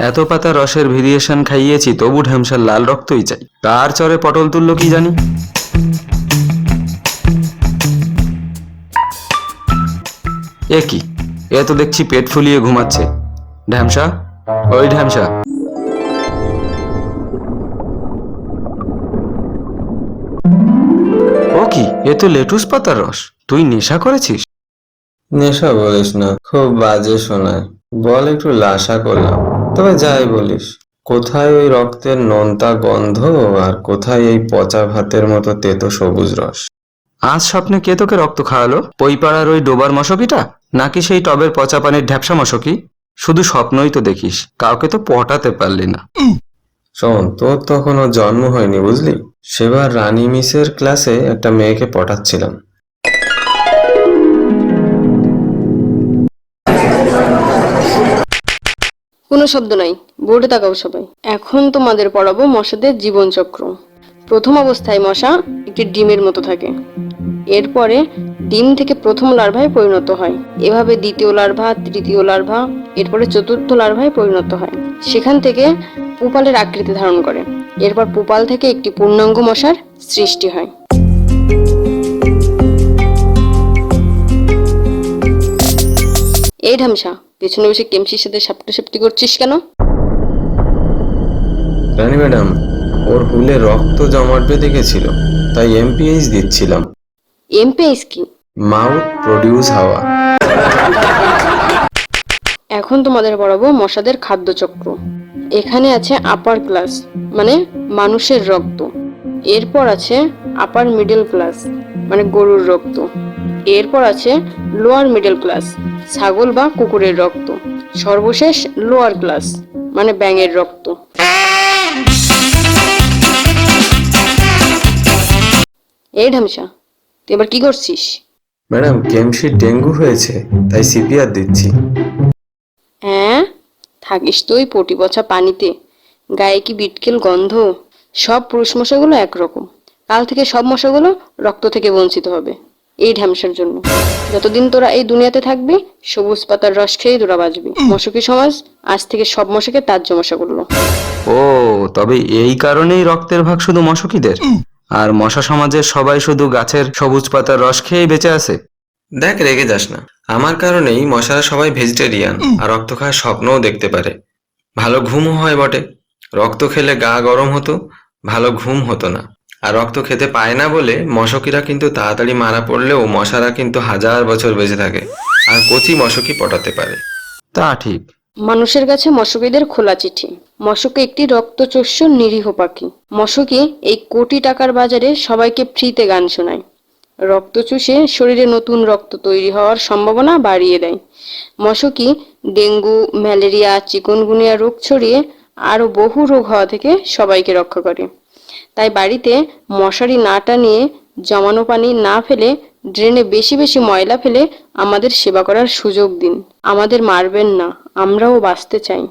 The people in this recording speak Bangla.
এত পাতা রসের ভেরিয়েশন খাইয়েছি, তবু ঢ্যামসার লাল রক্তই চাই। তার চরে পটল তুললো কি জানি। এ কি, এ তো দেখছি পেট ফুলিয়ে ঘুমাচ্ছে। ঢ্যামসা, ওই ঢ্যামসা। ও কি, এ তো লেটুস পাতার রস। তুই নেশা করেছিস? নেশা বলিস না, খুব বাজে শোনায়। বল একটু লাশা করলাম। তবে যাই বলিস, কোথায় ওই রক্তের নোনতা গন্ধ আর কোথায় এই পচা ভাতের মতো তেতো সবুজ রস? আজ স্বপ্নে কে তোকে রক্ত খাওয়ালো? পইপাড়ার ওই ডোবার মশকিটা, নাকি সেই টবের পচা পানির ঢ্যাপসা মশকি? শুধু স্বপ্নই তো দেখিস, কাউকে তো পটাতে পারলি না। শোন, তোর তখনও জন্ম হয়নি বুঝলি। সেবার রানী মিসের ক্লাসে একটা মেয়েকে পটাচ্ছিলাম। কোনো শব্দ নাই, বোর্ডে তাকাও সবাই। এখন তোমাদের পড়াবো মশাদের জীবনচক্র। প্রথম অবস্থায় মশা একটি ডিমের মতো থাকে। এরপরে ডিম থেকে প্রথম লার্ভায় পরিণত হয়। এভাবে দ্বিতীয় লার্ভা, তৃতীয় লার্ভা, এরপরে চতুর্থ লার্ভায় পরিণত হয়। সেখান থেকে পুপালের আকৃতি ধারণ করে। এরপর পুপাল থেকে একটি পূর্ণাঙ্গ মশার সৃষ্টি হয়। এই ঢামসা, পেছনে বসে কেমসির সাথে সাপটাসাপটি করছিস কেন? রানী ম্যাডাম, ওর হুলে রক্ত জমাট বেঁধে গেছিল, তাই এমপিএইচ দিচ্ছিলাম। এমপিএইচ কি? মাউথ প্রডিউস হাওয়া। এখন তোমাদের পড়াবো মশাদের খাদ্যচক্র। এখানে আছে আপার ক্লাস, মানে মানুষের রক্ত। এরপর আছে আপার মিডল ক্লাস, মানে গরুর রক্ত। এরপর আছে লোয়ার মিডল ক্লাস, ছাগল বা কুকুরের রক্ত। সর্বশেষ লোয়ার ক্লাস, মানে ব্যাঙের রক্ত। এই ঢামসা, তুই এবার কি করছিস? ম্যাডাম, কেমসির ডেঙ্গু হয়েছে, তাই সিপিআর দিচ্ছি। হ্যাঁ, থাকিস তো ওই পটি পচা পানিতে, গায়ে কি বিটকেল গন্ধ। সব পুরুষ মশাগুলো একরকম। কাল থেকে সব মশাগুলো রক্ত থেকে বঞ্চিত হবে, এই ঢ্যামসার জন্য। যতদিন তোরা এই দুনিয়াতে থাকবি, সবুজ পাতার রস খেয়েই তোরা বাঁচবি। মশকি সমাজ আজ থেকে সব মশাকে তাজ্য মশা করলো। ও, তবে এই কারণেই রক্তের ভাগ শুধু মশকিদের, আর মশা সমাজের সবাই শুধু গাছের সবুজ পাতার রস খেয়েই বেঁচে আছে। দেখ, রেগে যাস না। আমার কারণেই মশারা সবাই ভেজিটেরিয়ান আর রক্ত খাওয়ার স্বপ্নও দেখতে পারে। ভালো ঘুমও হয় বটে। রক্ত খেলে গা গরম হতো, ভালো ঘুম হতো না। আর রক্ত খেতে পায় না বলে মশকিরা কিন্তু তাড়াতাড়ি মারা পড়লেও মশারা কিন্তু 1000 বছর বেঁচে থাকে আর কচি মশকি পটাতে পারে। তা ঠিক। মানুষের কাছে মশকিদের খোলা চিঠি। মশকি একটি রক্তচোষ্য নিরীহ পাখি। মশকি এই কোটি টাকার বাজারে সবাইকে ফ্রিতে গান শোনায়। রক্ত চুষে শরীরে নতুন রক্ত তৈরি হওয়ার সম্ভাবনা বাড়িয়ে দেয়। মশকি ডেঙ্গু, ম্যালেরিয়া, চিকুনগুনিয়া রোগ ছড়িয়ে আরো বহু রোগ হওয়া থেকে সবাইকে রক্ষা করে। তাই বাড়িতে মশারি না টানিয়ে, জমানো পানি না ফেলে, ড্রেনে বেশি বেশি ময়লা ফেলে আমাদের সেবা করার সুযোগ দিন। আমাদের মারবেন না, আমরাও বাঁচতে চাই।